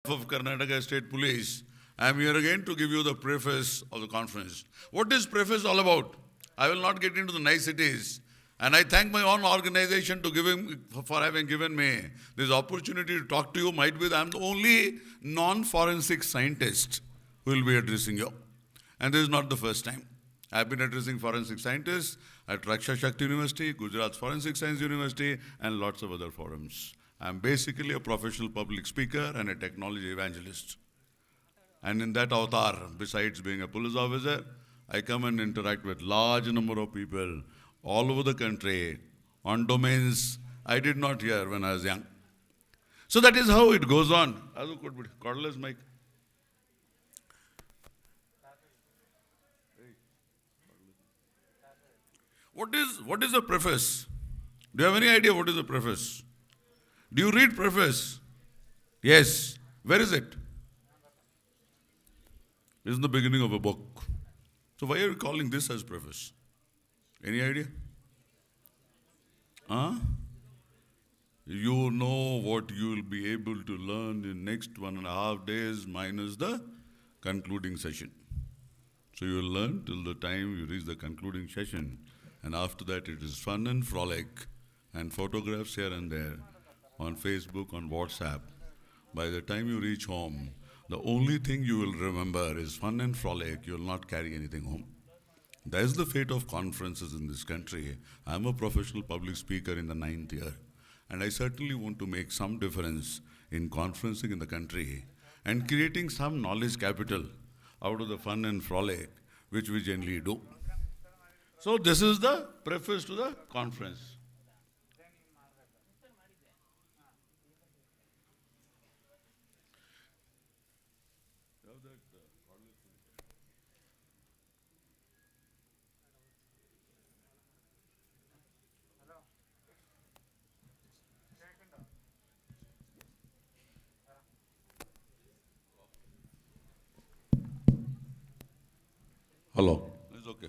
Of Karnataka State Police, I am here again to give you the preface of the conference. What is preface all about? I will not get into the niceties, and I thank my own organization for having given me this opportunity to talk to you. Might be I am the only non-forensic scientist who will be addressing you, and this is not the first time. I have been addressing forensic scientists at Raksha Shakti University, Gujarat Forensic Science University, and lots of other forums. I am basically a professional public speaker and a technology evangelist. And in that avatar, besides being a police officer, I come and interact with large number of people all over the country on domains I did not hear when I was young. So that is how it goes on. As could be cordless mic. What is a preface? Do you have any idea what is a preface? Do you read preface? Yes. Where is it? It's in the beginning of a book. So why are you calling this as preface? Any idea? Huh? You know what you will be able to learn in next 1.5 days minus the concluding session. So you will learn till the time you reach the concluding session. And after that it is fun and frolic and photographs here and there on Facebook, on WhatsApp. By the time you reach home, the only thing you will remember is fun and frolic. You will not carry anything home. That is the fate of conferences in this country. I am a professional public speaker in the 9th year, and I certainly want to make some difference in conferencing in the country and creating some knowledge capital out of the fun and frolic which we generally do. So this is the preface to the conference. Hello. It's okay.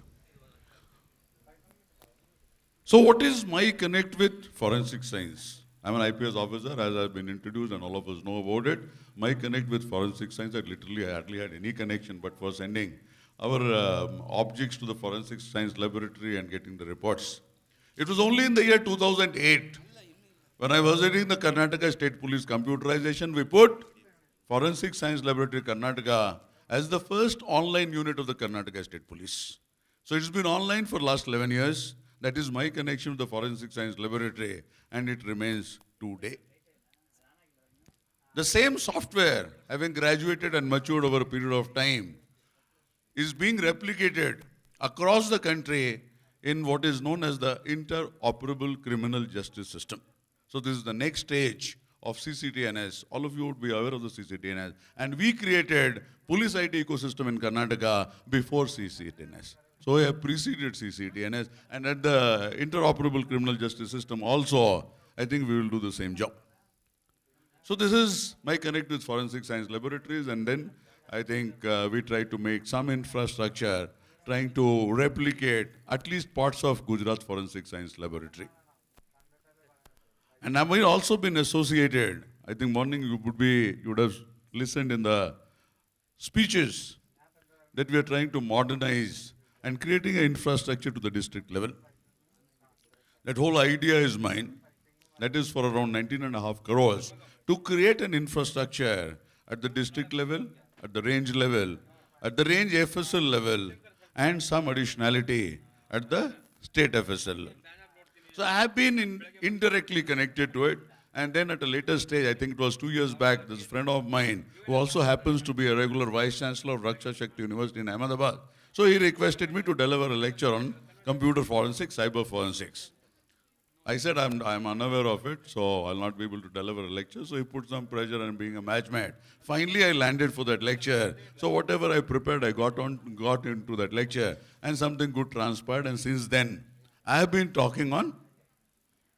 So what is my connect with forensic science? I'm an IPS officer, as I've been introduced, and all of us know about it. My connect with forensic science, I literally hardly had any connection, but for sending our objects to the forensic science laboratory and getting the reports. It was only in the year 2008, when I was heading the Karnataka State Police computerization, we put Forensic Science Laboratory Karnataka as the first online unit of the Karnataka State Police. So it's been online for the last 11 years. That is my connection with the Forensic Science Laboratory, and it remains today. The same software, having graduated and matured over a period of time, is being replicated across the country in what is known as the interoperable criminal justice system. So this is the next stage of CCTNS. All of you would be aware of the CCTNS. And we created police IT ecosystem in Karnataka before CCTNS. So we have preceded CCTNS, and at the interoperable criminal justice system also, I think we will do the same job. So this is my connect with forensic science laboratories, and then I think we try to make some infrastructure trying to replicate at least parts of Gujarat Forensic Science Laboratory. And I've also been associated, I think morning you would have listened in the speeches that we are trying to modernize and creating an infrastructure to the district level. That whole idea is mine. That is for around 19.5 crores to create an infrastructure at the district level, at the range level, at the range FSL level, and some additionality at the state FSL level. So I have been indirectly connected to it. And then at a later stage, I think it was 2 years back, this friend of mine, who also happens to be a regular Vice Chancellor of Raksha Shakti University in Ahmedabad, so he requested me to deliver a lecture on computer forensics, cyber forensics. I said I'm unaware of it, so I'll not be able to deliver a lecture. So he put some pressure on being a matchmate. Finally, I landed for that lecture. So whatever I prepared, I got into that lecture, and something good transpired. And since then, I have been talking on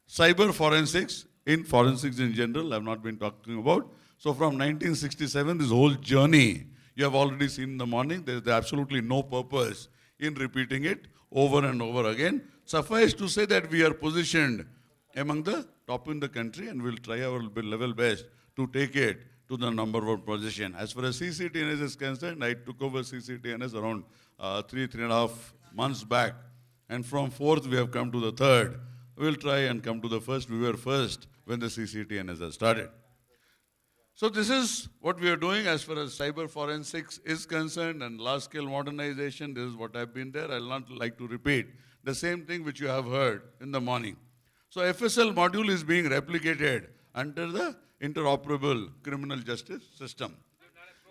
cyber forensics, in forensics in general. I've not been talking about. So from 1967, this whole journey, you have already seen in the morning. There's absolutely no purpose in repeating it over and over again. Suffice to say that we are positioned among the top in the country, and we'll try our level best to take it to the number one position. As far as CCTNS is concerned, I took over CCTNS around 3.5 months back. And from fourth, we have come to the third. We'll try and come to the first. We were first when the CCTNS has started. So this is what we are doing as far as cyber forensics is concerned and large-scale modernization. This is what I've been there. I'll not like to repeat the same thing which you have heard in the morning. So FSL module is being replicated under the interoperable criminal justice system.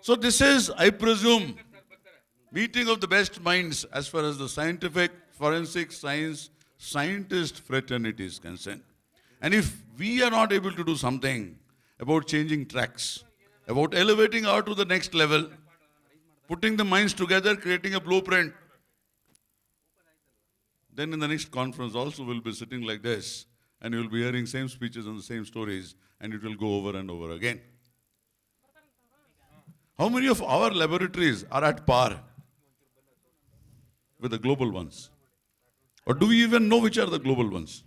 So this is, I presume, meeting of the best minds as far as the scientific, forensic science, scientist fraternity is concerned. And if we are not able to do something about changing tracks, about elevating out to the next level, putting the minds together, creating a blueprint, then in the next conference also we'll be sitting like this and you'll be hearing same speeches and the same stories and it will go over and over again. How many of our laboratories are at par with the global ones? Or do we even know which are the global ones?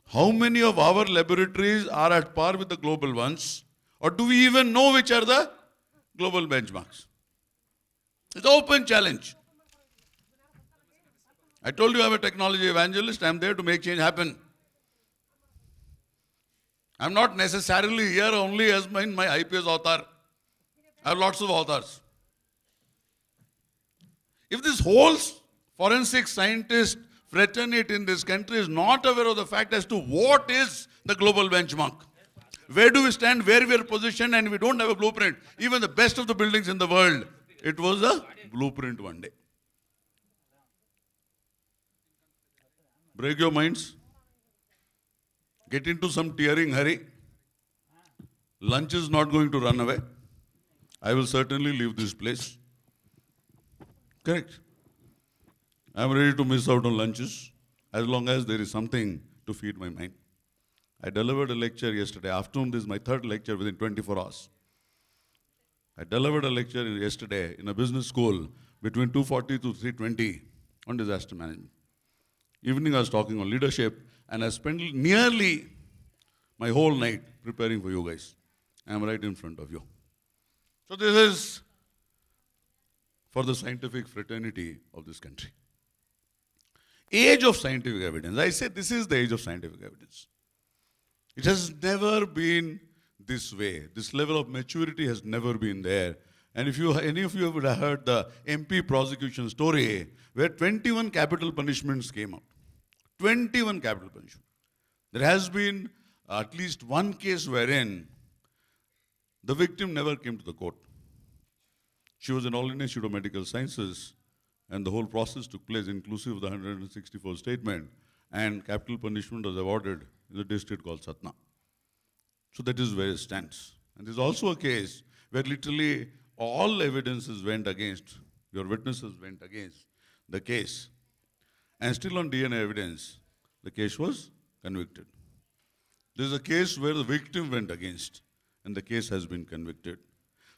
How many of our laboratories are at par with the global ones? Or do we even know which are the global benchmarks? It's an open challenge. I told you I'm a technology evangelist. I'm there to make change happen. I'm not necessarily here only as my IPS author. I have lots of authors. If this whole forensic scientist fraternity in this country is not aware of the fact as to what is the global benchmark, where do we stand, where we are positioned, and we don't have a blueprint. Even the best of the buildings in the world, it was a blueprint one day. Break your minds. Get into some tearing hurry. Lunch is not going to run away. I will certainly leave this place. Correct. I am ready to miss out on lunches as long as there is something to feed my mind. I delivered a lecture yesterday afternoon. This is my third lecture within 24 hours. I delivered a lecture yesterday in a business school between 2:40 to 3:20 on disaster management. Evening I was talking on leadership and I spent nearly my whole night preparing for you guys. I am right in front of you. So this is for the scientific fraternity of this country. Age of scientific evidence. I say this is the age of scientific evidence. It has never been this way. This level of maturity has never been there. And if any of you would have heard the MP prosecution story where 21 capital punishments came out. 21 capital punishments. There has been at least one case wherein the victim never came to the court. She was in All India Institute of Medical Sciences and the whole process took place inclusive of the 164 statement and capital punishment was awarded in the district called Satna. So that is where it stands. And there's also a case where literally all evidences went against, your witnesses went against the case. And still on DNA evidence, the case was convicted. There's a case where the victim went against and the case has been convicted.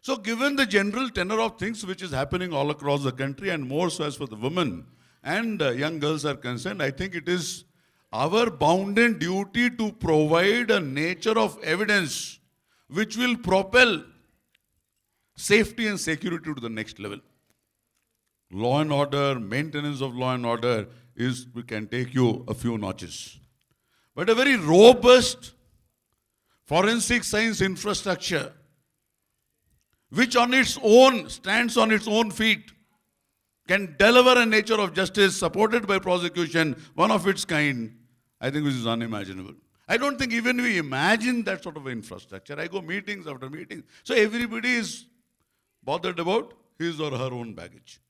So given the general tenor of things which is happening all across the country and more so as for the women and young girls are concerned, I think it is our bounden duty to provide a nature of evidence which will propel safety and security to the next level. Law and order, maintenance of law and order we can take you a few notches. But a very robust forensic science infrastructure which on its own stands on its own feet, can deliver a nature of justice supported by prosecution, one of its kind, I think this is unimaginable. I don't think even we imagine that sort of infrastructure. I go meetings after meetings. So everybody is bothered about his or her own baggage.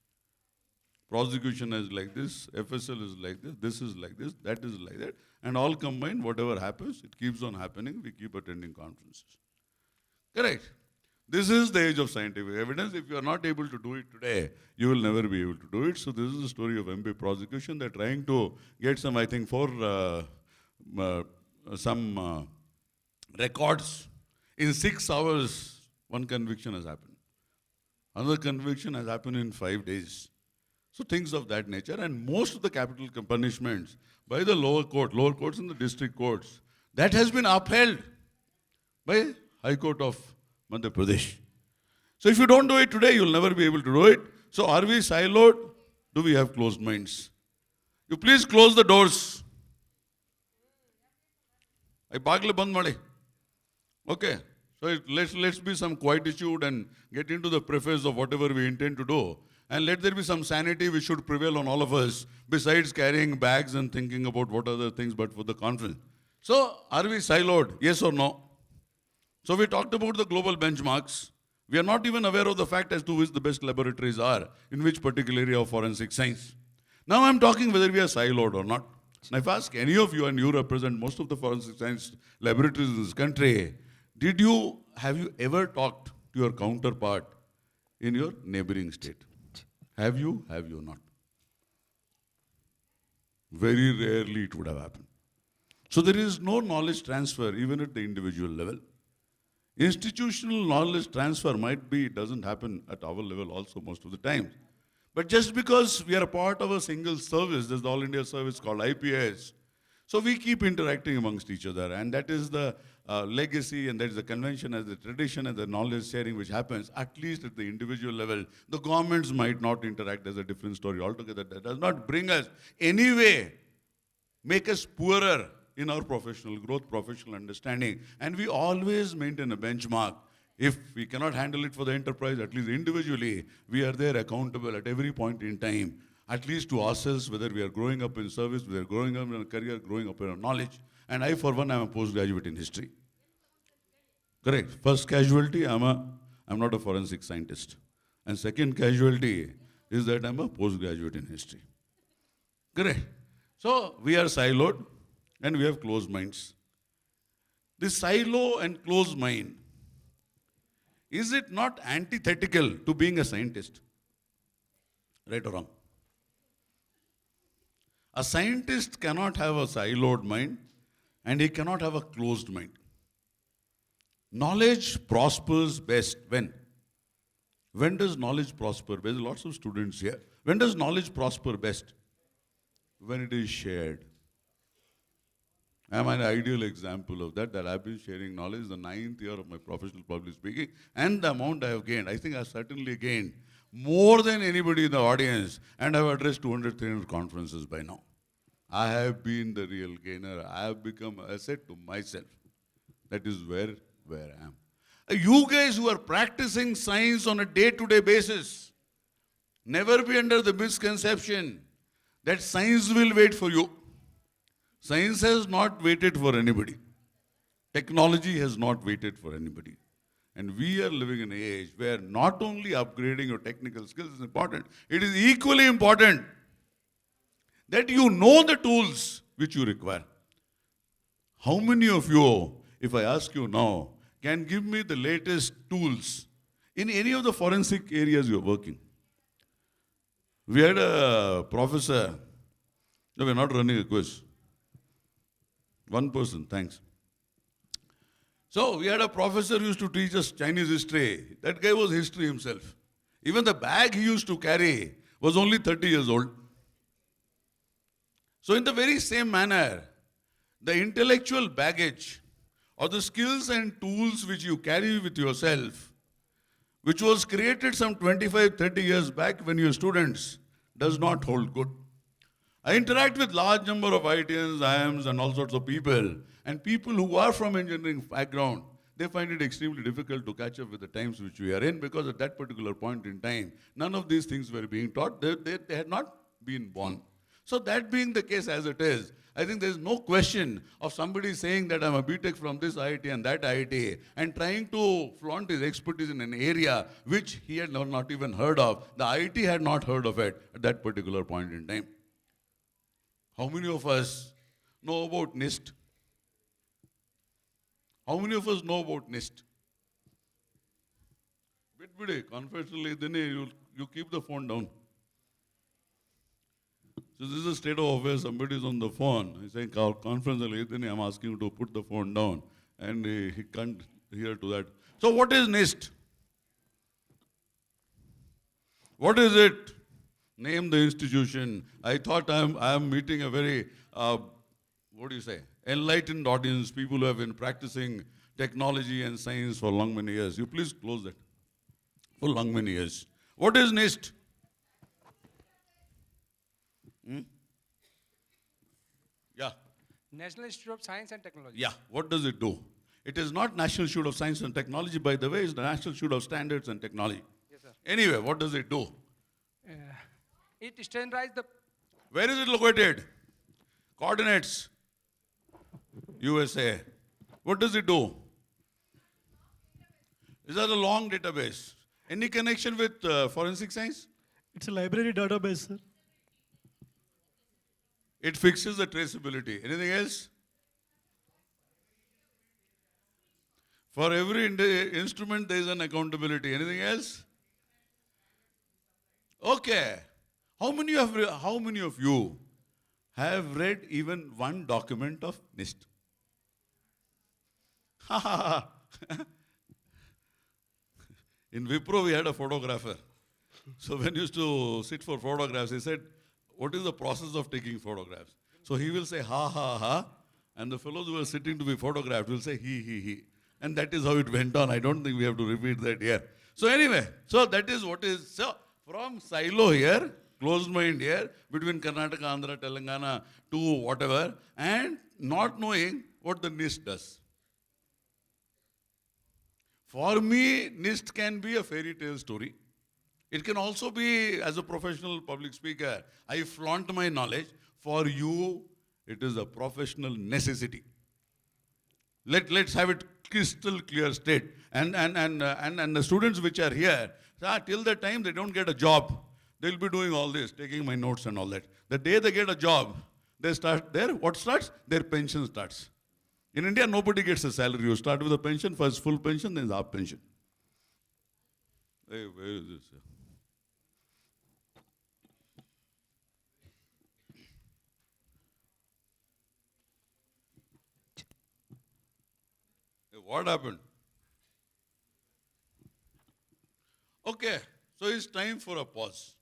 Prosecution is like this, FSL is like this is like this, that is like that. And all combined, whatever happens, it keeps on happening. We keep attending conferences. Correct. This is the age of scientific evidence. If you are not able to do it today, you will never be able to do it. So this is the story of MP prosecution. They're trying to get some, I think, some records. In 6 hours, one conviction has happened. Another conviction has happened in 5 days. So things of that nature. And most of the capital punishments by the lower courts and the district courts, that has been upheld by High Court of Madhya Pradesh. So if you don't do it today, you'll never be able to do it. So are we siloed? Do we have closed minds? You please close the doors. I bagle band made. Okay. So let's be some quietude and get into the preface of whatever we intend to do. And let there be some sanity which should prevail on all of us, besides carrying bags and thinking about what other things but for the conference. So are we siloed? Yes or no? So we talked about the global benchmarks. We are not even aware of the fact as to which the best laboratories are, in which particular area of forensic science. Now I'm talking whether we are siloed or not. Now if I ask any of you, and you represent most of the forensic science laboratories in this country, have you ever talked to your counterpart in your neighboring state? Have you not? Very rarely it would have happened. So there is no knowledge transfer even at the individual level. Institutional knowledge transfer doesn't happen at our level also most of the time. But just because we are a part of a single service, there's the All India service called IPS, so we keep interacting amongst each other, and that is the legacy, and that is the convention, and the tradition, and the knowledge sharing which happens, at least at the individual level. The governments might not interact, as a different story altogether. That does not bring us anyway, make us poorer in our professional growth, professional understanding. And we always maintain a benchmark. If we cannot handle it for the enterprise, at least individually, we are there accountable at every point in time, at least to ourselves, whether we are growing up in service, we are growing up in a career, growing up in our knowledge. And I, for one, am a postgraduate in history. Correct. First casualty, I'm not a forensic scientist. And second casualty is that I'm a postgraduate in history. Correct. So we are siloed and we have closed minds. This silo and closed mind, is it not antithetical to being a scientist? Right or wrong? A scientist cannot have a siloed mind and he cannot have a closed mind. Knowledge prospers best when? When does knowledge prosper? There's lots of students here. When does knowledge prosper best? When it is shared. I'm an ideal example of that I've been sharing knowledge the 9th year of my professional public speaking, and the amount I have gained, I think I've certainly gained more than anybody in the audience, and I've addressed 200, 300 conferences by now. I have been the real gainer. I have become an asset to myself. That is where I am. You guys who are practicing science on a day-to-day basis, never be under the misconception that science will wait for you. Science has not waited for anybody. Technology has not waited for anybody. And we are living in an age where not only upgrading your technical skills is important, it is equally important that you know the tools which you require. How many of you, if I ask you now, can give me the latest tools in any of the forensic areas you're working? We had a professor, no, we're not running a quiz. One person, thanks. So we had a professor who used to teach us Chinese history. That guy was history himself. Even the bag he used to carry was only 30 years old. So in the very same manner, the intellectual baggage or the skills and tools which you carry with yourself, which was created some 25, 30 years back when you were students, does not hold good. I interact with large number of IITians, IIMs and all sorts of people, and people who are from engineering background, they find it extremely difficult to catch up with the times which we are in, because at that particular point in time, none of these things were being taught. They had not been born. So that being the case as it is, I think there is no question of somebody saying that I'm a BTech from this IIT and that IIT and trying to flaunt his expertise in an area which he had not even heard of. The IIT had not heard of it at that particular point in time. How many of us know about NIST? How many of us know about NIST? Confessionally, then you keep the phone down. So this is a state of affairs. Somebody is on the phone. He's saying, conference, I'm asking you to put the phone down. And he can't hear to that. So what is NIST? What is it? Name the institution. I thought I am meeting a very, enlightened audience, people who have been practicing technology and science for long many years. You please close that. For long many years. What is NIST? Yeah. National Institute of Science and Technology. Yeah. What does it do? It is not National Institute of Science and Technology, by the way. It's the National Institute of Standards and Technology. Yes, sir. Anyway, what does it do? It standardizes the Where is it located? Coordinates. USA. What does it do? Is that a long database? Any connection with forensic science? It's a library database, sir. It fixes the traceability. Anything else? For every instrument, there is an accountability. Anything else? Okay. How many of you have read even one document of NIST? In Wipro, we had a photographer. So when he used to sit for photographs, he said, what is the process of taking photographs? So he will say, ha, ha, ha. And the fellows who are sitting to be photographed will say, he. And that is how it went on. I don't think we have to repeat that here. So anyway, so that is what is. So from silo here, closed mind here, between Karnataka, Andhra, Telangana to whatever, and not knowing what the NIST does. For me, NIST can be a fairy tale story. It can also be, as a professional public speaker, I flaunt my knowledge. For you, it is a professional necessity. Let's have it crystal clear state. And the students which are here, till the time they don't get a job, they'll be doing all this, taking my notes and all that. The day they get a job, they start there. What starts? Their pension starts. In India, nobody gets a salary. You start with a pension, first full pension, then half pension. Hey, where is this? Hey, what happened? Okay, so it's time for a pause.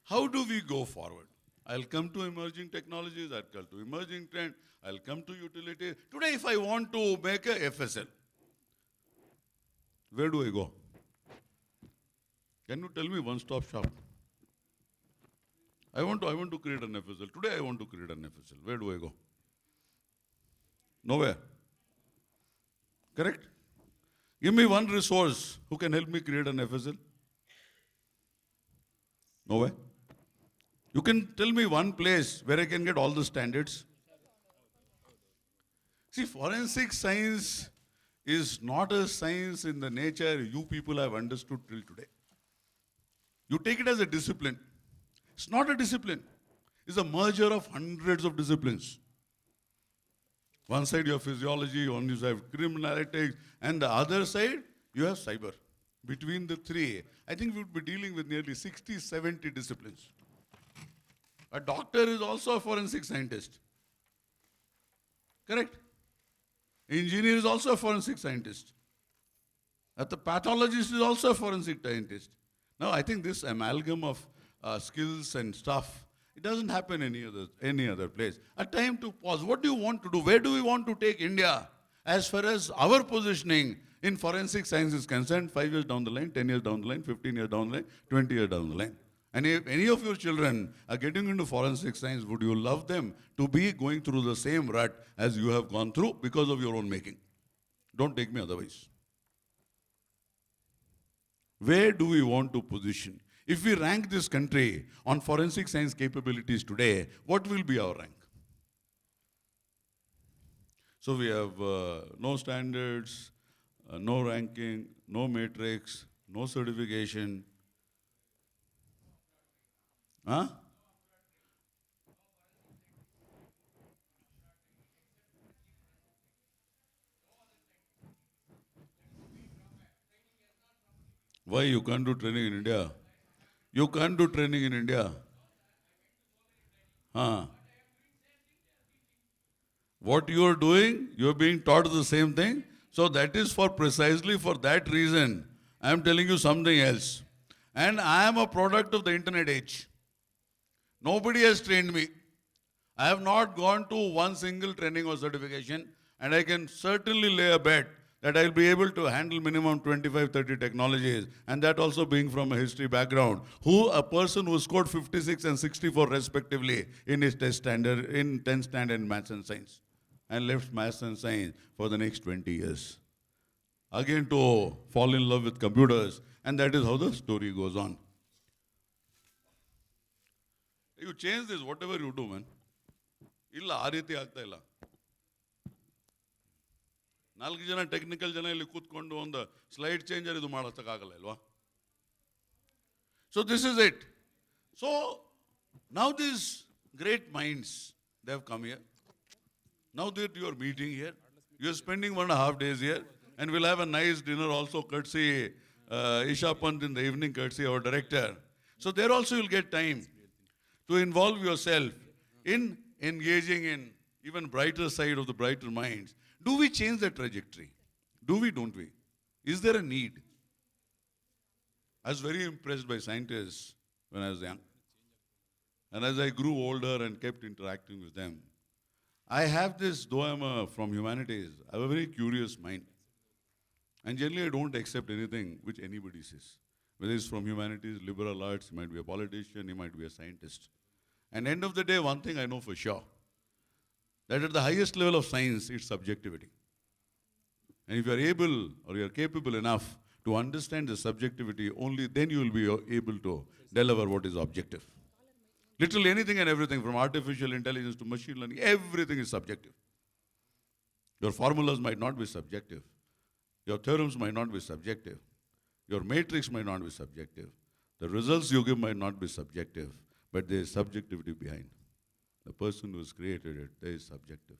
How do we go forward? I'll come to emerging technologies, I'll come to emerging trend, I'll come to utility. Today, if I want to make a FSL, where do I go? Can you tell me one-stop shop? I want to create an FSL. Today, I want to create an FSL. Where do I go? Nowhere. Correct? Give me one resource who can help me create an FSL. Nowhere. You can tell me one place where I can get all the standards. See, forensic science is not a science in the nature you people have understood till today. You take it as a discipline. It's not a discipline. It's a merger of hundreds of disciplines. One side you have physiology, one you have criminality, and the other side you have cyber. Between the three, I think we would be dealing with nearly 60, 70 disciplines. A doctor is also a forensic scientist. Correct? Engineer is also a forensic scientist. The pathologist is also a forensic scientist. Now, I think this amalgam of skills and stuff, it doesn't happen any other place. A time to pause. What do you want to do? Where do we want to take India as far as our positioning in forensic science is concerned? 5 years down the line, 10 years down the line, 15 years down the line, 20 years down the line. And if any of your children are getting into forensic science, would you love them to be going through the same rut as you have gone through because of your own making? Don't take me otherwise. Where do we want to position? If we rank this country on forensic science capabilities today, what will be our rank? So we have no standards, no ranking, no matrix, no certification. Huh? Why you can't do training in India? You can't do training in India. Huh? What you are doing, you are being taught the same thing. So that is precisely for that reason. I am telling you something else. And I am a product of the internet age. Nobody has trained me. I have not gone to one single training or certification, and I can certainly lay a bet that I'll be able to handle minimum 25, 30 technologies, and that also being from a history background, a person who scored 56 and 64 respectively in his test standard, in 10th standard in maths and science, and left maths and science for the next 20 years. Again to fall in love with computers, and that is how the story goes on. You change this, whatever you do, man. ಇಲ್ಲ ಆ ರೀತಿ ಆಗ್ತಾ ಇಲ್ಲ. 4 ಜನ technical ಜನ ಇಲ್ಲಿ ಕೂತ್ಕೊಂಡು ಒಂದು ಸ್ಲೈಡ್ ಚೇಂಜರ್ ಇದು ಮಾಡೋಕ್ಕಾಗಲ್ಲ ಅಲ್ವಾ? So this is it. So now these great minds, they have come here. Now that you are meeting here, you are spending 1.5 days here, and we'll have a nice dinner also courtesy Isha Pant in the evening, courtesy our director. So there also you'll get time to involve yourself in engaging in even brighter side of the brighter minds. Do we change the trajectory? Do we, don't we? Is there a need? I was very impressed by scientists when I was young. And as I grew older and kept interacting with them, I have this, though I'm from humanities, I have a very curious mind. And generally I don't accept anything which anybody says. Whether it's from humanities, liberal arts, he might be a politician, he might be a scientist. And end of the day, one thing I know for sure, that at the highest level of science, it's subjectivity. And if you are able or you are capable enough to understand the subjectivity, only then you will be able to deliver what is objective. Literally anything and everything, from artificial intelligence to machine learning, everything is subjective. Your formulas might not be subjective. Your theorems might not be subjective. Your matrix might not be subjective. The results you give might not be subjective, but there is subjectivity behind. The person who has created it, there is subjective.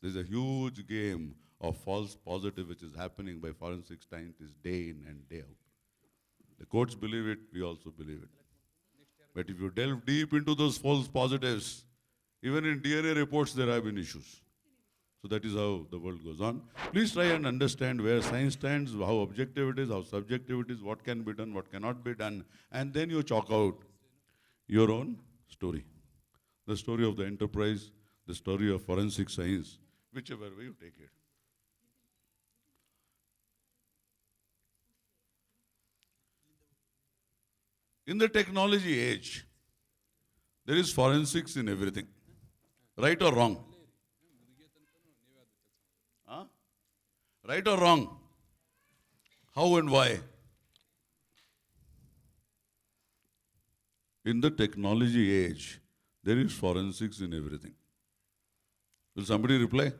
There is a huge game of false positive which is happening by forensic scientists day in and day out. The courts believe it, we also believe it. But if you delve deep into those false positives, even in DNA reports there have been issues. So that is how the world goes on. Please try and understand where science stands, how objective it is, how subjective it is, what can be done, what cannot be done, and then you chalk out your own story. The story of the enterprise, the story of forensic science, whichever way you take it. In the technology age, there is forensics in everything. Right or wrong? Huh? Right or wrong? How and why? In the technology age, there is forensics in everything. Will somebody reply?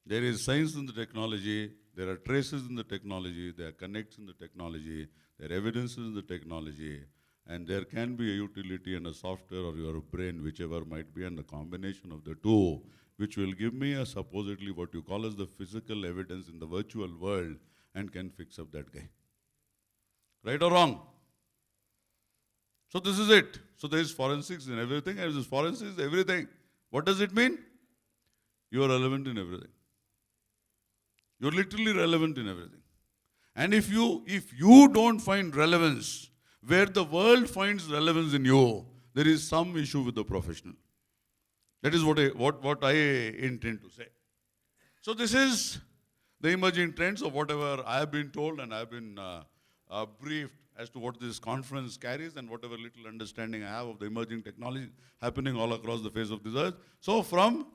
There is science in the technology, there are traces in the technology, there are connects in the technology, there are evidences in the technology, and there can be a utility and a software or your brain, whichever might be, and the combination of the two, which will give me a supposedly what you call as the physical evidence in the virtual world and can fix up that guy. Right or wrong? So this is it. So there is forensics in everything, and this forensics is everything. What does it mean? You are relevant in everything. You're literally relevant in everything. And if you don't find relevance where the world finds relevance in you, there is some issue with the professional. That is what I intend to say. So this is the emerging trends of whatever I have been told and I have been briefed as to what this conference carries and whatever little understanding I have of the emerging technology happening all across the face of this earth. So from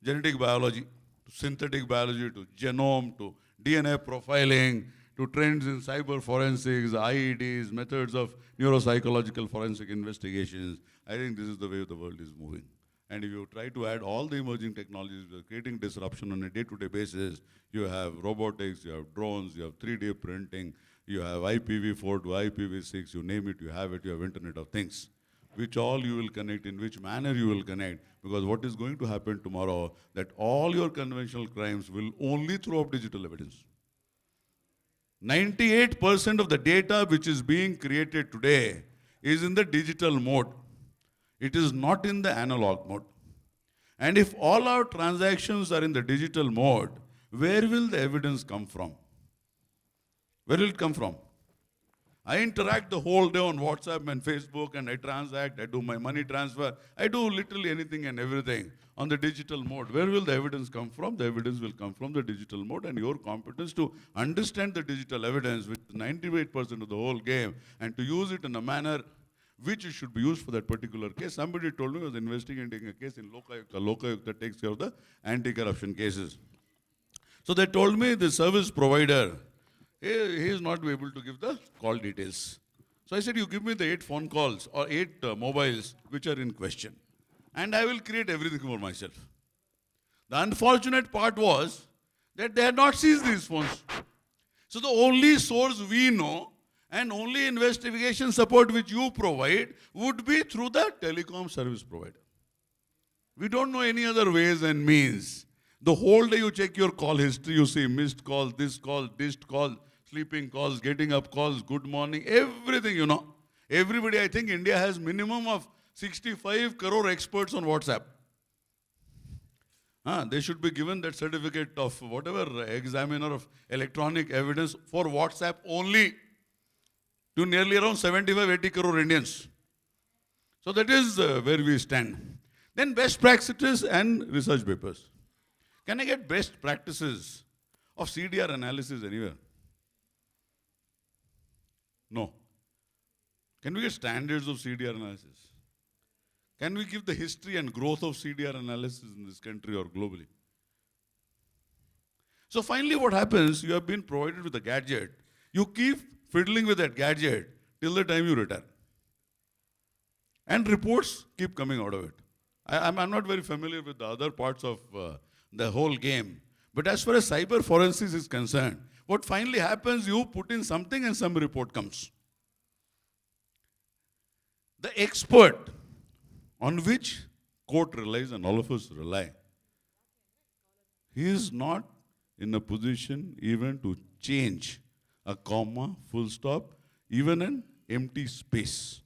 genetic biology to synthetic biology to genome to DNA profiling to trends in cyber forensics, IEDs, methods of neuropsychological forensic investigations, I think this is the way the world is moving. And if you try to add all the emerging technologies, creating disruption on a day-to-day basis, you have robotics, you have drones, you have 3D printing, you have IPv4 to IPv6, you name it, you have it, you have Internet of Things. Which all you will connect, in which manner you will connect, because what is going to happen tomorrow, that all your conventional crimes will only throw up digital evidence. 98% of the data which is being created today is in the digital mode. It is not in the analog mode. And if all our transactions are in the digital mode, where will the evidence come from? Where will it come from? I interact the whole day on WhatsApp and Facebook, and I transact, I do my money transfer, I do literally anything and everything on the digital mode. Where will the evidence come from? The evidence will come from the digital mode, and your competence to understand the digital evidence, which is 98% of the whole game, and to use it in a manner which it should be used for that particular case. Somebody told me I was investigating a case in Lokayukta. Lokayukta takes care of the anti-corruption cases. So they told me the service provider, he is not able to give the call details. So I said, you give me the 8 phone calls or 8 mobiles which are in question, and I will create everything for myself. The unfortunate part was that they had not seized these phones. So the only source we know and only investigation support which you provide would be through the telecom service provider. We don't know any other ways and means. The whole day you check your call history, you see missed call, this call, dished call, sleeping calls, getting up calls, good morning, everything, you know. Everybody, I think India has minimum of 65 crore experts on WhatsApp. They should be given that certificate of whatever examiner of electronic evidence for WhatsApp only to nearly around 75-80 crore Indians. So that is where we stand. Then best practices and research papers. Can I get best practices of CDR analysis anywhere? No. Can we get standards of CDR analysis? Can we give the history and growth of CDR analysis in this country or globally? So finally what happens, you have been provided with a gadget. You keep fiddling with that gadget till the time you retire. And reports keep coming out of it. I'm not very familiar with the other parts of the whole game. But as far as cyber forensics is concerned, what finally happens, you put in something and some report comes. The expert on which court relies and all of us rely, he is not in a position even to change a comma, full stop, even an empty space.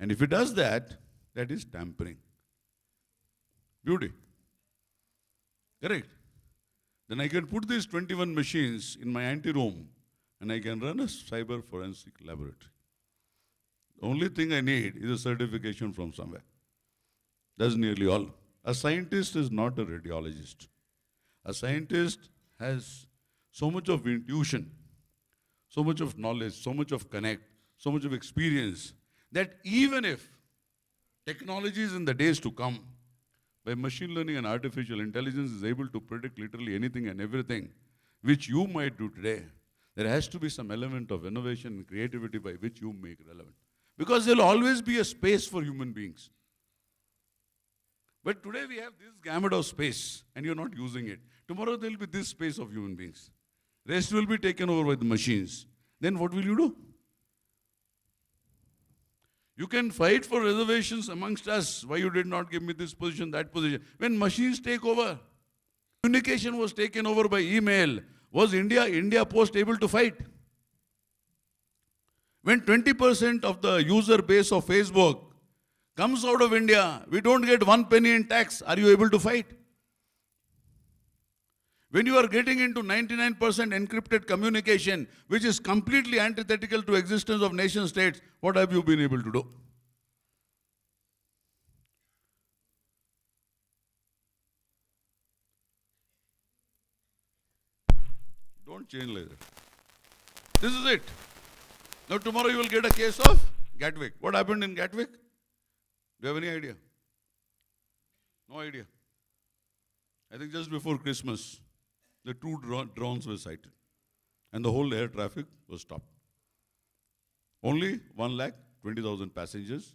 And if he does that, that is tampering. Beauty. Correct. Then I can put these 21 machines in my ante-room and I can run a cyber forensic laboratory. The only thing I need is a certification from somewhere. That's nearly all. A scientist is not a radiologist. A scientist has so much of intuition, so much of knowledge, so much of connect, so much of experience, that even if technologies in the days to come, by machine learning and artificial intelligence is able to predict literally anything and everything, which you might do today, there has to be some element of innovation and creativity by which you make relevant. Because there will always be a space for human beings. But today we have this gamut of space and you're not using it. Tomorrow there will be this space of human beings. Rest will be taken over by the machines. Then what will you do? You can fight for reservations amongst us. Why you did not give me this position, that position. When machines take over, communication was taken over by email. Was India Post able to fight? When 20% of the user base of Facebook comes out of India, we don't get 1 penny in tax. Are you able to fight? When you are getting into 99% encrypted communication, which is completely antithetical to existence of nation states, what have you been able to do? Don't change like that. This is it. Now tomorrow you will get a case of Gatwick. What happened in Gatwick? Do you have any idea? No idea. I think just before Christmas, the 2 drones were sighted and the whole air traffic was stopped. Only 1,20,000 passengers,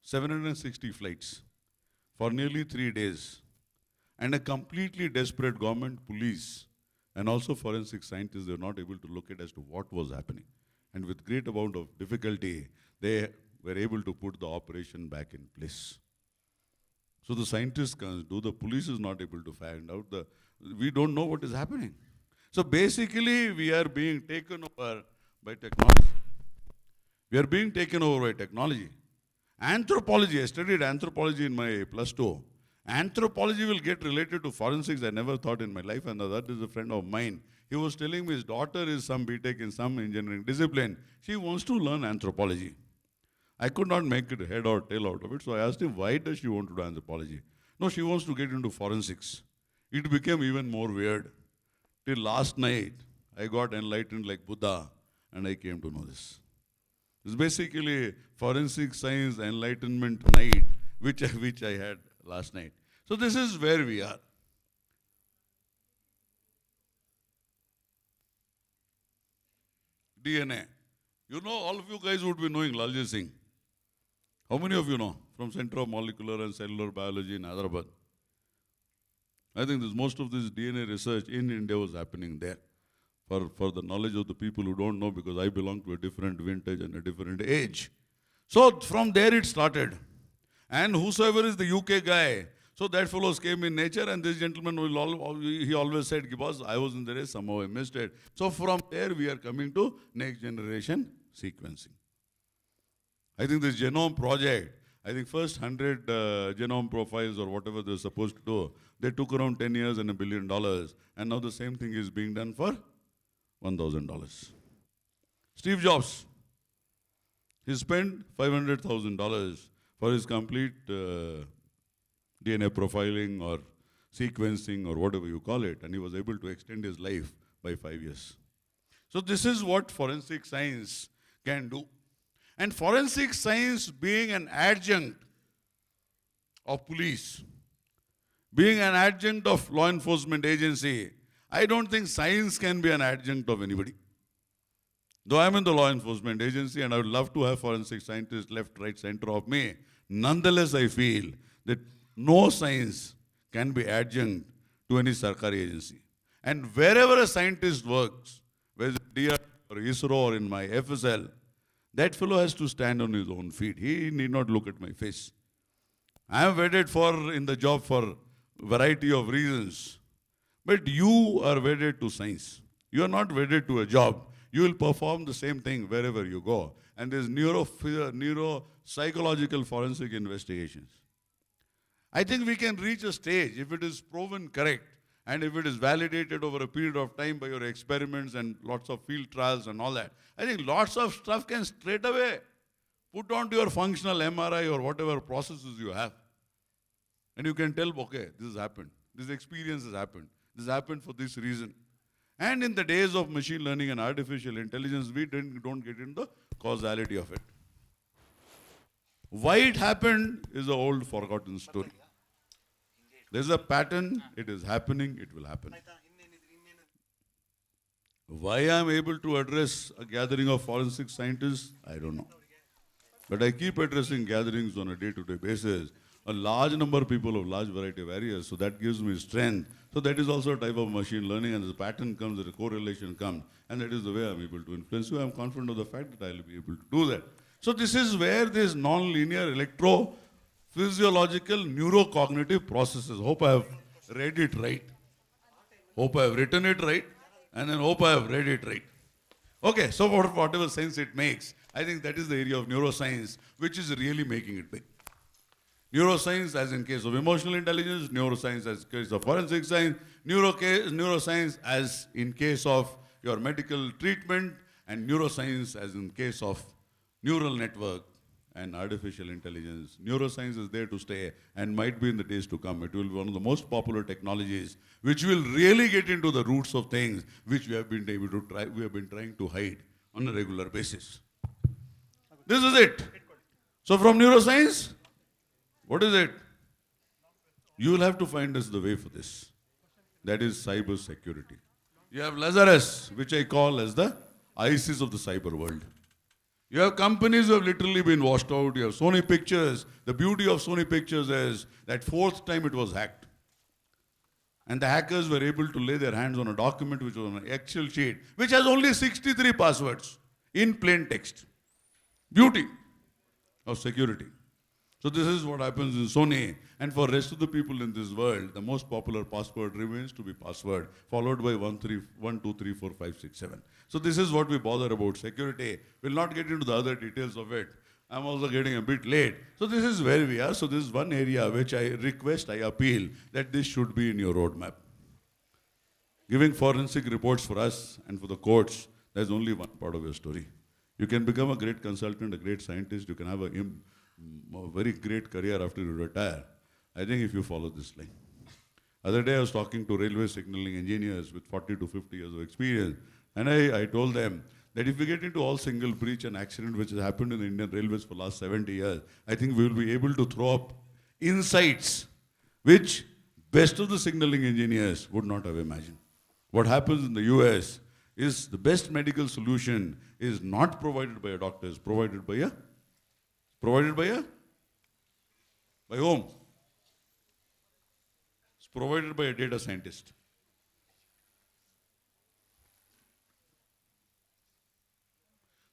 760 flights for nearly 3 days, and a completely desperate government, police, and also forensic scientists, they were not able to locate as to what was happening. And with great amount of difficulty, they were able to put the operation back in place. So the scientists can't do, the police is not able to find out, we don't know what is happening. So basically, we are being taken over by technology. We are being taken over by technology. Anthropology, I studied anthropology in my +2. Anthropology will get related to forensics. I never thought in my life, and that is a friend of mine. He was telling me his daughter is some BTech in some engineering discipline. She wants to learn anthropology. I could not make it head or tail out of it, so I asked him, why does she want to do anthropology? No, she wants to get into forensics. It became even more weird. Till last night, I got enlightened like Buddha, and I came to know this. It's basically forensic science enlightenment night, which I had last night. So this is where we are. DNA. You know, all of you guys would be knowing Lalji Singh. How many of you know from Center of Molecular and Cellular Biology in Hyderabad? I think most of this DNA research in India was happening there. For the knowledge of the people who don't know, because I belong to a different vintage and a different age. So from there it started. And whosoever is the UK guy, so that fellows came in nature, and this gentleman he always said, boss, I was in the race, somehow I missed it. So from there we are coming to next generation sequencing. I think this genome project, I think first 100 genome profiles or whatever they're supposed to do, they took around 10 years and $1 billion. And now the same thing is being done for $1,000. Steve Jobs, he spent $500,000 for his complete DNA profiling or sequencing or whatever you call it, and he was able to extend his life by 5 years. So this is what forensic science can do. And forensic science being an adjunct of police, being an adjunct of law enforcement agency, I don't think science can be an adjunct of anybody. Though I'm in the law enforcement agency and I would love to have forensic scientists left, right, center of me, nonetheless I feel that no science can be adjunct to any Sarkari agency. And wherever a scientist works, whether it's DR or ISRO or in my FSL, that fellow has to stand on his own feet. He need not look at my face. I am wedded in the job for variety of reasons. But you are wedded to science. You are not wedded to a job. You will perform the same thing wherever you go. And there's neuropsychological forensic investigations. I think we can reach a stage, if it is proven correct, and if it is validated over a period of time by your experiments and lots of field trials and all that, I think lots of stuff can straight away put onto your functional MRI or whatever processes you have. And you can tell, okay, this has happened. This experience has happened. This happened for this reason. And in the days of machine learning and artificial intelligence, we don't get into the causality of it. Why it happened is an old forgotten story. There's a pattern, it is happening, it will happen. Why I'm able to address a gathering of forensic scientists, I don't know. But I keep addressing gatherings on a day-to-day basis. A large number of people of large variety of areas, so that gives me strength. So that is also a type of machine learning, and the pattern comes, the correlation comes, and that is the way I'm able to influence you. I'm confident of the fact that I'll be able to do that. So this is where this non-linear electrophysiological neurocognitive processes. Hope I have read it right. Hope I have written it right, and then hope I have read it right. Okay, so whatever sense it makes, I think that is the area of neuroscience which is really making it big. Neuroscience as in case of emotional intelligence, neuroscience as in case of forensic science, neuroscience as in case of your medical treatment, and neuroscience as in case of neural network and artificial intelligence. Neuroscience is there to stay and might be in the days to come. It will be one of the most popular technologies which will really get into the roots of things which we have been trying to hide on a regular basis. This is it. So from neuroscience, what is it? You will have to find us the way for this. That is cyber security. You have Lazarus, which I call as the ISIS of the cyber world. You have companies who have literally been washed out. You have Sony Pictures. The beauty of Sony Pictures is that fourth time it was hacked. And the hackers were able to lay their hands on a document which was on an Excel sheet, which has only 63 passwords in plain text. Beauty of security. So this is what happens in Sony. And for rest of the people in this world, the most popular password remains to be password, followed by 1, 2, 3, 4, 5, 6, 7. So this is what we bother about security. We'll not get into the other details of it. I'm also getting a bit late. So this is where we are. So this is one area which I request, I appeal that this should be in your roadmap. Giving forensic reports for us and for the courts, that's only one part of your story. You can become a great consultant, a great scientist, you can have a very great career after you retire. I think if you follow this line. Other day I was talking to railway signaling engineers with 40 to 50 years of experience, and I told them that if we get into all single breach and accident which has happened in the Indian Railways for the last 70 years, I think we will be able to throw up insights which best of the signaling engineers would not have imagined. What happens in the US is the best medical solution is not provided by a doctor, it's provided by whom? It's provided by a data scientist.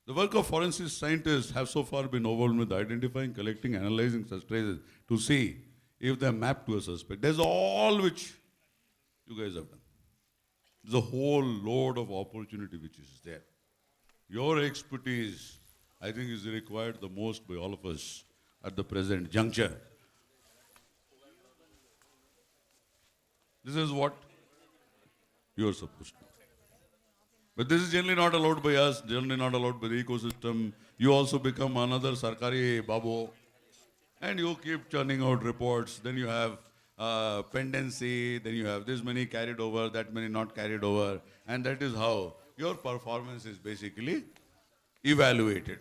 The work of forensic scientists have so far been overwhelmed with identifying, collecting, analyzing such traces to see if they are mapped to a suspect. There's all which you guys have done. There's a whole load of opportunity which is there. Your expertise, I think, is required the most by all of us at the present juncture. This is what you are supposed to do. But this is generally not allowed by us, generally not allowed by the ecosystem. You also become another Sarkari Babu, and you keep churning out reports. Then you have pendency, then you have this many carried over, that many not carried over, and that is how your performance is basically evaluated.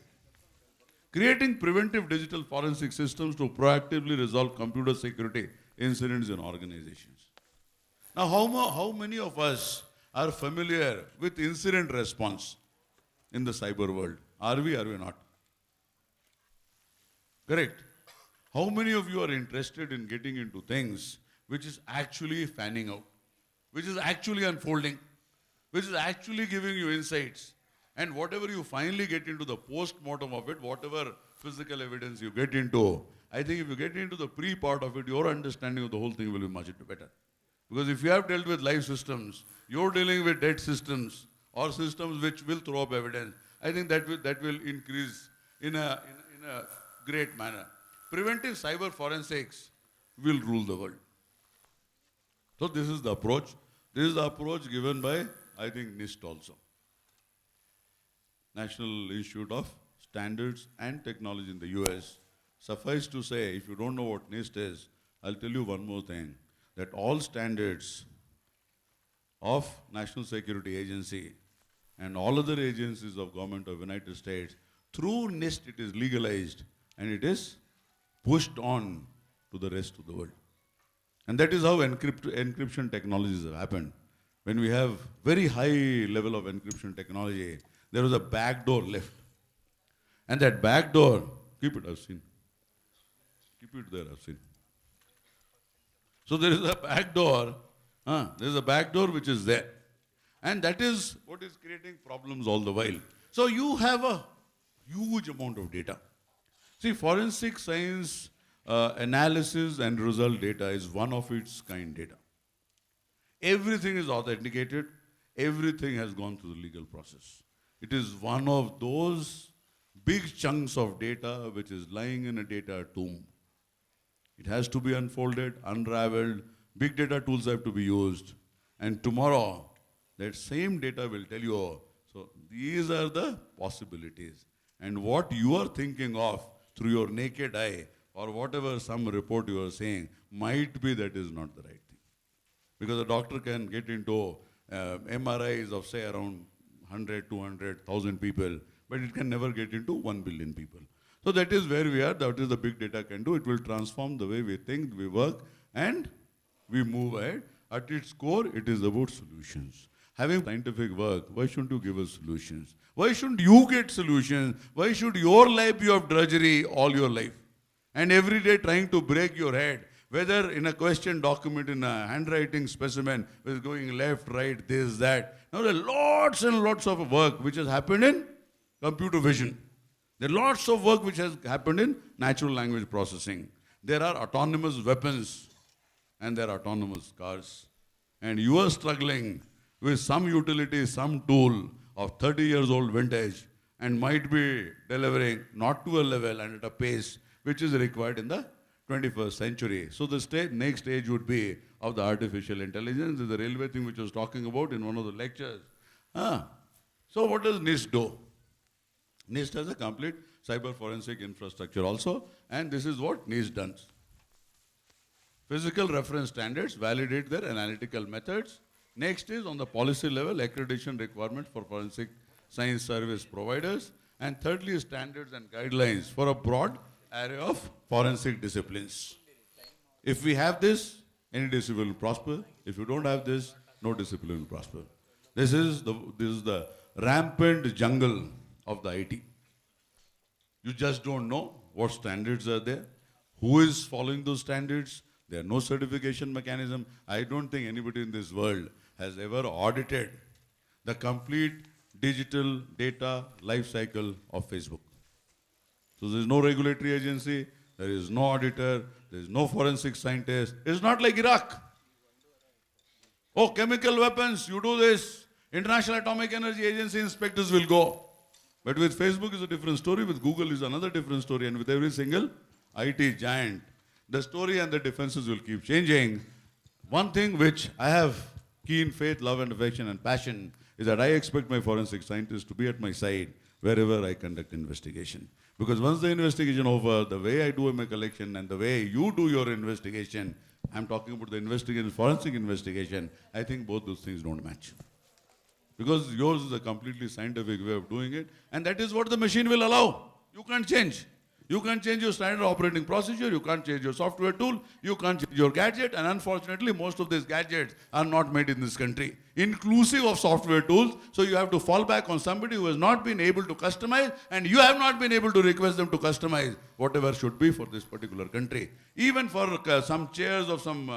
Creating preventive digital forensic systems to proactively resolve computer security incidents in organizations. Now, how many of us are familiar with incident response in the cyber world? Are we not? Correct. How many of you are interested in getting into things which is actually fanning out, which is actually unfolding, which is actually giving you insights? And whatever you finally get into the post-mortem of it, whatever physical evidence you get into, I think if you get into the pre-part of it, your understanding of the whole thing will be much better. Because if you have dealt with live systems, you're dealing with dead systems or systems which will throw up evidence. I think that will increase in a great manner. Preventive cyber forensics will rule the world. So this is the approach. This is the approach given by, I think, NIST also. National Institute of Standards and Technology in the US. Suffice to say, if you don't know what NIST is, I'll tell you one more thing, that all standards of National Security Agency and all other agencies of government of United States, through NIST it is legalized and it is pushed on to the rest of the world. And that is how encryption technologies have happened. When we have very high level of encryption technology, there was a back door left. And that back door, keep it, I've seen. Keep it there, I've seen. So there is a back door, there is a back door which is there. And that is what is creating problems all the while. So you have a huge amount of data. See, forensic science analysis and result data is one of its kind data. Everything is authenticated. Everything has gone through the legal process. It is one of those big chunks of data which is lying in a data tomb. It has to be unfolded, unraveled. Big data tools have to be used. And tomorrow, that same data will tell you, so these are the possibilities. And what you are thinking of through your naked eye, or whatever some report you are saying, might be that is not the right thing. Because a doctor can get into MRIs of say around 100, 200, 1,000 people, but it can never get into 1 billion people. So that is where we are, that is the big data can do. It will transform the way we think, we work, and we move ahead. At its core, it is about solutions. Having scientific work, why shouldn't you give us solutions? Why shouldn't you get solutions? Why should your life be of drudgery all your life? And every day trying to break your head, whether in a question document, in a handwriting specimen, which is going left, right, this, that. Now there are lots and lots of work which has happened in computer vision. There are lots of work which has happened in natural language processing. There are autonomous weapons and there are autonomous cars. And you are struggling with some utility, some tool of 30 years old vintage, and might be delivering not to a level and at a pace which is required in the 21st century. So the next stage would be of the artificial intelligence. Is the railway thing which I was talking about in one of the lectures. So what does NIST do? NIST has a complete cyber forensic infrastructure also, and this is what NIST does. Physical reference standards validate their analytical methods. Next is on the policy level, accreditation requirement for forensic science service providers. And thirdly, standards and guidelines for a broad array of forensic disciplines. If we have this, any discipline will prosper. If you don't have this, no discipline will prosper. This is the rampant jungle of the IT. You just don't know what standards are there, who is following those standards. There are no certification mechanism. I don't think anybody in this world has ever audited the complete digital data life cycle of Facebook. So there is no regulatory agency, there is no auditor, there is no forensic scientist. It's not like Iraq. Oh, chemical weapons, you do this. International Atomic Energy Agency inspectors will go. But with Facebook is a different story, with Google is another different story, and with every single IT giant, the story and the defenses will keep changing. One thing which I have keen faith, love and affection and passion is that I expect my forensic scientists to be at my side wherever I conduct investigation. Because once the investigation over, the way I do my collection and the way you do your investigation, I'm talking about the investigation, forensic investigation, I think both those things don't match. Because yours is a completely scientific way of doing it, and that is what the machine will allow. You can't change. You can't change your standard operating procedure, you can't change your software tool, you can't change your gadget, and unfortunately most of these gadgets are not made in this country, inclusive of software tools, so you have to fall back on somebody who has not been able to customize, and you have not been able to request them to customize whatever should be for this particular country. Even for some chairs of some,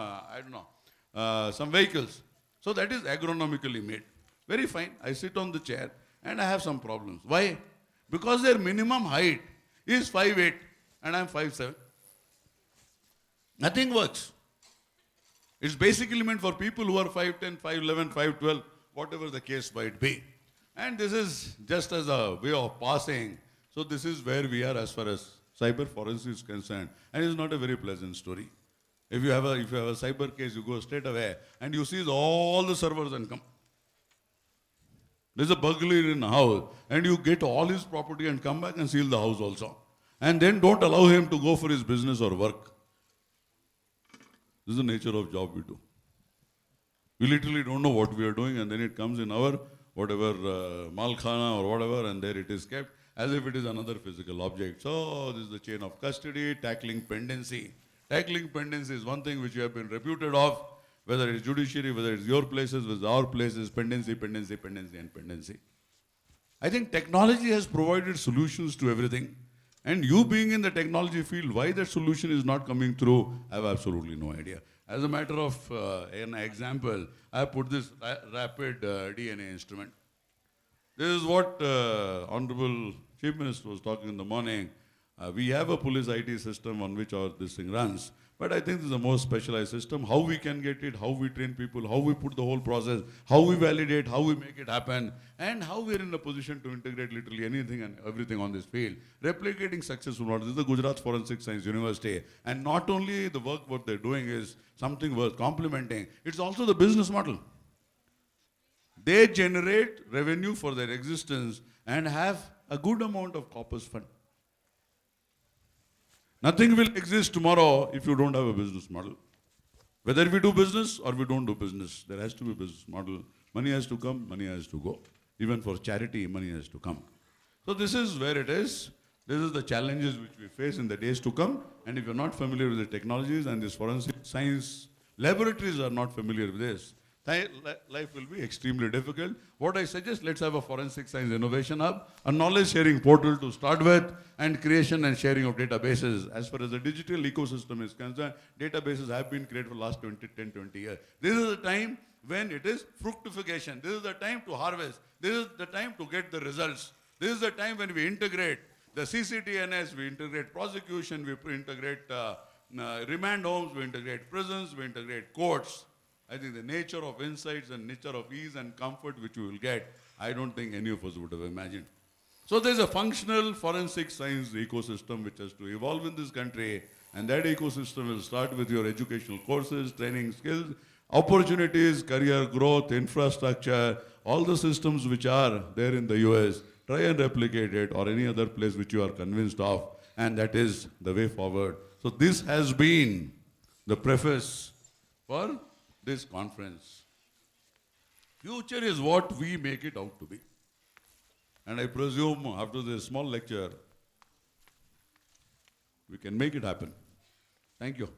some vehicles. So that is agronomically made. Very fine, I sit on the chair and I have some problems. Why? Because their minimum height is 5'8" and I'm 5'7". Nothing works. It's basically meant for people who are 5'10", 5'11", 5'12", whatever the case might be. And this is just as a way of passing. So this is where we are as far as cyber forensics is concerned. And it's not a very pleasant story. If you have a cyber case, you go straight away and you seize all the servers and come. There's a burglary in a house and you get all his property and come back and seal the house also. And then don't allow him to go for his business or work. This is the nature of job we do. We literally don't know what we are doing, and then it comes in our whatever malkhana or whatever, and there it is kept as if it is another physical object. So this is the chain of custody, tackling pendency. Tackling pendency is one thing which you have been reputed of. Whether it's judiciary, whether it's your places, whether our places, pendency, pendency, pendency, and pendency. I think technology has provided solutions to everything. And you being in the technology field, why that solution is not coming through, I have absolutely no idea. As a matter of an example, I put this rapid DNA instrument. This is what Honorable Chief Minister was talking in the morning. We have a police IT system on which this thing runs. But I think this is the most specialized system. How we can get it, how we train people, how we put the whole process, how we validate, how we make it happen, and how we are in a position to integrate literally anything and everything on this field. Replicating successful models. This is the Gujarat Forensic Science University. And not only the work what they're doing is something worth complimenting, it's also the business model. They generate revenue for their existence and have a good amount of corpus fund. Nothing will exist tomorrow if you don't have a business model. Whether we do business or we don't do business, there has to be a business model. Money has to come, money has to go. Even for charity, money has to come. So this is where it is. This is the challenges which we face in the days to come. And if you're not familiar with the technologies and these forensic science laboratories are not familiar with this, life will be extremely difficult. What I suggest, let's have a forensic science innovation hub, a knowledge sharing portal to start with, and creation and sharing of databases. As far as the digital ecosystem is concerned, databases have been created for the last 10, 20 years. This is the time when it is fructification. This is the time to harvest. This is the time to get the results. This is the time when we integrate the CCTNS, we integrate prosecution, we integrate remand homes, we integrate prisons, we integrate courts. I think the nature of insights and nature of ease and comfort which we will get, I don't think any of us would have imagined. So there's a functional forensic science ecosystem which has to evolve in this country, and that ecosystem will start with your educational courses, training skills, opportunities, career growth, infrastructure, all the systems which are there in the US. Try and replicate it or any other place which you are convinced of, and that is the way forward. So this has been the preface for this conference. Future is what we make it out to be. And I presume after this small lecture, we can make it happen. Thank you.